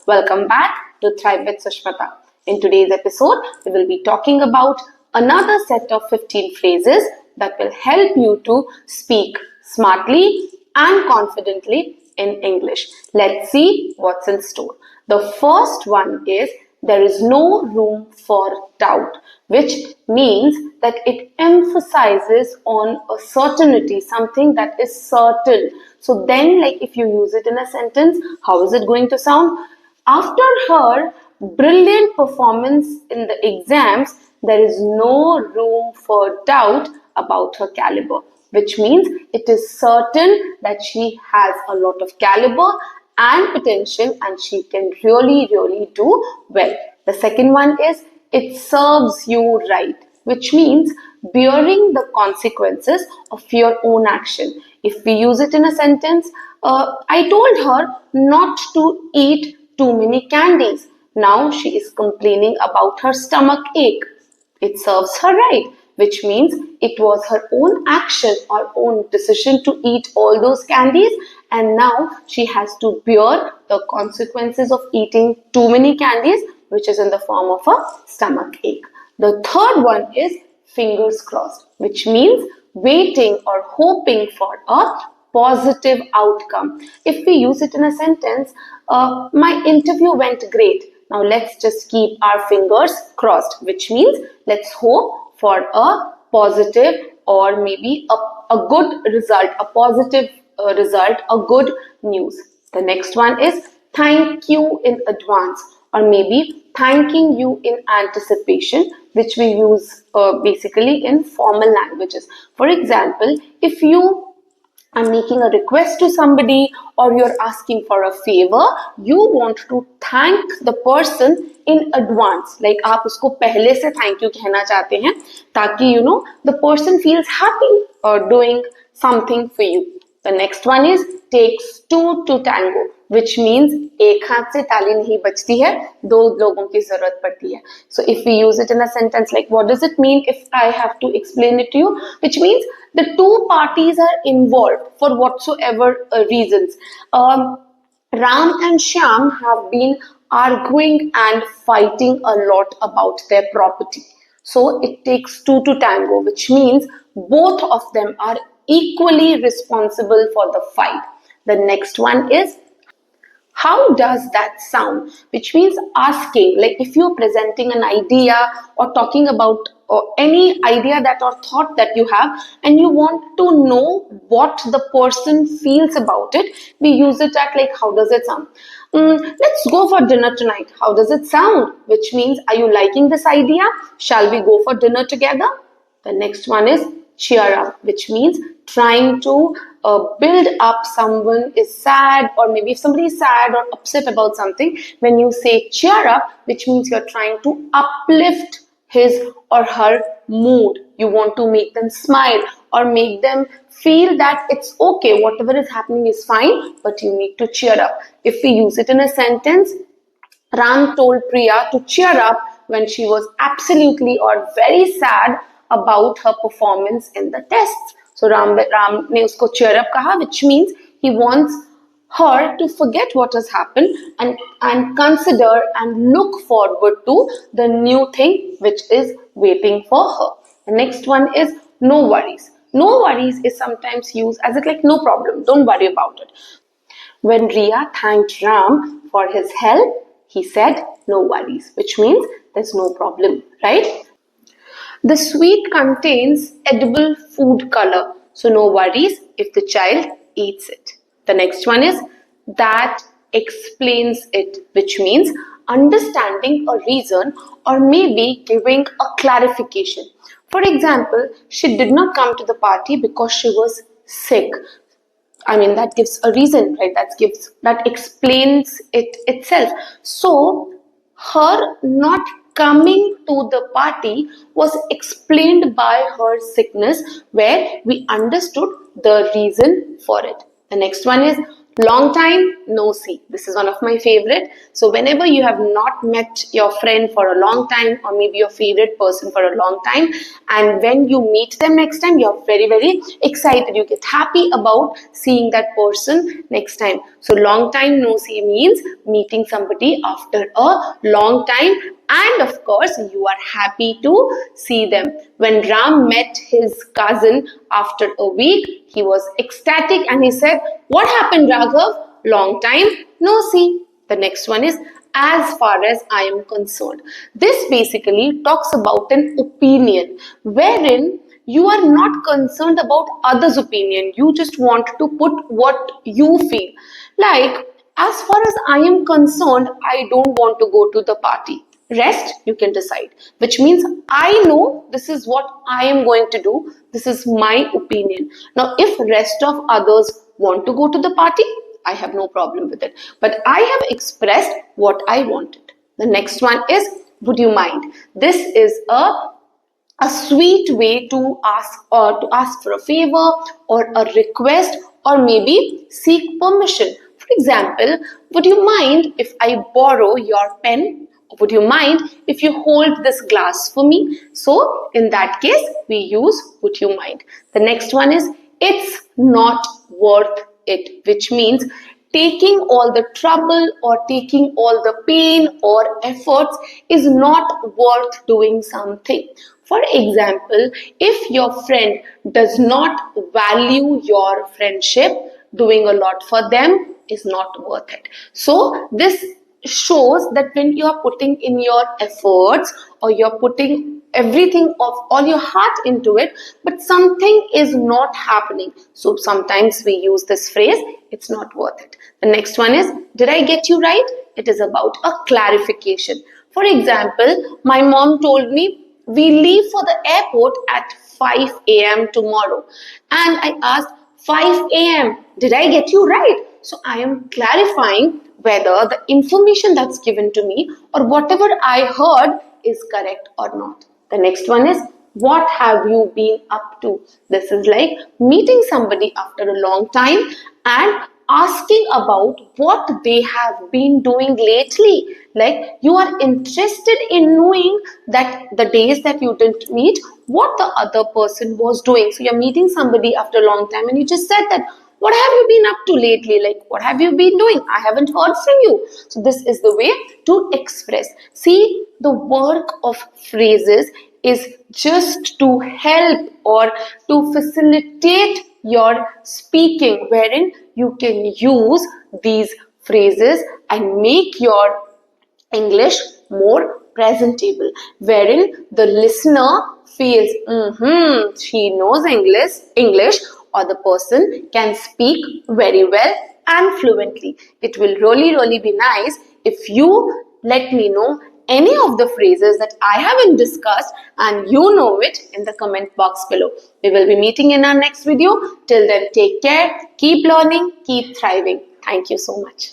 Welcome back to Thrive with Sushmita. In today's episode, we will be talking about another set of 15 phrases that will help you to speak smartly and confidently in English. Let's see what's in store. The first one is there is no room for doubt, which means that it emphasizes on a certainty, something that is certain. So then, like if you use it in a sentence, how is it going to sound? After her brilliant performance in the exams, there is no room for doubt about her caliber, which means it is certain that she has a lot of caliber and potential and she can really do well. The second one is it serves you right, which means bearing the consequences of your own action. If we use it in a sentence, I told her not to eat too many candies. Now she is complaining about her stomach ache. It serves her right, which means it was her own action or own decision to eat all those candies, and now she has to bear the consequences of eating too many candies, which is in the form of a stomach ache. The third one is fingers crossed, which means waiting or hoping for a positive outcome. If we use it in a sentence, my interview went great. Now let's just keep our fingers crossed, which means let's hope for a positive or maybe a good result, a positive result, a good news. The next one is thank you in advance, or maybe thanking you in anticipation, which we use basically in formal languages. For example, if you are making a request to somebody or you're asking for a favor, you want to thank the person in advance. Like आप उसको पहले से thank you कहना चाहते हैं ताकि the person feels happy or doing something for you. The next one is takes two to tango, which means एक हाथ से ताली नहीं बजती है, दो लोगों की जरूरत पड़ती है. So if we use it in a sentence, like what does it mean if I have to explain it to you? Which means the two parties are involved for whatsoever reasons. Ram and Shyam have been arguing and fighting a lot about their property. So it takes two to tango, which means both of them are equally responsible for the fight. The next one is how does that sound? Which means asking, like if you're presenting an idea or talking about any idea that or thought that you have and you want to know what the person feels about it, we use it at like how does it sound? Let's go for dinner tonight. How does it sound? Which means are you liking this idea? Shall we go for dinner together? The next one is cheer up, which means trying to build up someone is sad, or maybe if somebody is sad or upset about something, when you say cheer up, which means you're trying to uplift his or her mood. You want to make them smile or make them feel that it's okay, whatever is happening is fine, but you need to cheer up. If we use it in a sentence, Ram told Priya to cheer up when she was absolutely or very sad about her performance in the tests. So Ram ne usko cheer up kaha, which means he wants her to forget what has happened and consider and look forward to the new thing which is waiting for her. The next one is no worries. No worries is sometimes used as it like no problem, don't worry about it. When Riya thanked Ram for his help, he said no worries, which means there's no problem, right? The sweet contains edible food color, so no worries if the child eats it. The next one is that explains it, which means understanding a reason or maybe giving a clarification. For example, she did not come to the party because she was sick. I mean, that gives a reason, right? That explains it itself. So her not coming to the party was explained by her sickness, where we understood the reason for it. The next one is Long time no see. This is one of my favorite. So whenever you have not met your friend for a long time, or maybe your favorite person for a long time, and when you meet them next time, you're very, very excited. You get happy about seeing that person next time. So long time no see means meeting somebody after a long time, and of course you are happy to see them. When Ram met his cousin after a week, he was ecstatic and he said, "What happened, Raghav? Long time no see." The next one is "as far as I am concerned." This basically talks about an opinion wherein you are not concerned about others' opinion. You just want to put what you feel. Like, as far as I am concerned, I don't want to go to the party. Rest, you can decide. Which means I know this is what I am going to do. This is my opinion. Now, if rest of others want to go to the party, I have no problem with it. But I have expressed what I wanted. The next one is "would you mind?" This is a sweet way to ask for a favor or a request, or maybe seek permission. For example, "would you mind if I borrow your pen?" Or, "would you mind if you hold this glass for me?" So in that case, we use "would you mind?" The next one is "it's not worth it," which means taking all the trouble or taking all the pain or efforts is not worth doing something. For example, if your friend does not value your friendship, doing a lot for them is not worth it. So this shows that when you are putting in your efforts, or you're putting everything of all your heart into it, but something is not happening, so sometimes we use this phrase, "it's not worth it." The next one is "did I get you right?" It is about a clarification. For example, my mom told me we leave for the airport at 5 a.m. tomorrow, and I asked, 5 a.m., did I get you right? So I am clarifying whether the information that's given to me or whatever I heard is correct or not. The next one is "what have you been up to?" This is like meeting somebody after a long time and asking about what they have been doing lately. Like, you are interested in knowing that the days that you didn't meet, what the other person was doing. So you're meeting somebody after a long time and you just said that, "what have you been up to lately? Like, what have you been doing? I haven't heard from you." So this is the way to express. See, the work of phrases is just to help or to facilitate your speaking, wherein you can use these phrases and make your English more presentable, wherein the listener feels, she knows English, or the person can speak very well and fluently. It will really, really be nice if you let me know any of the phrases that I haven't discussed and you know it in the comment box below. We will be meeting in our next video. Till then, take care, keep learning, keep thriving. Thank you so much.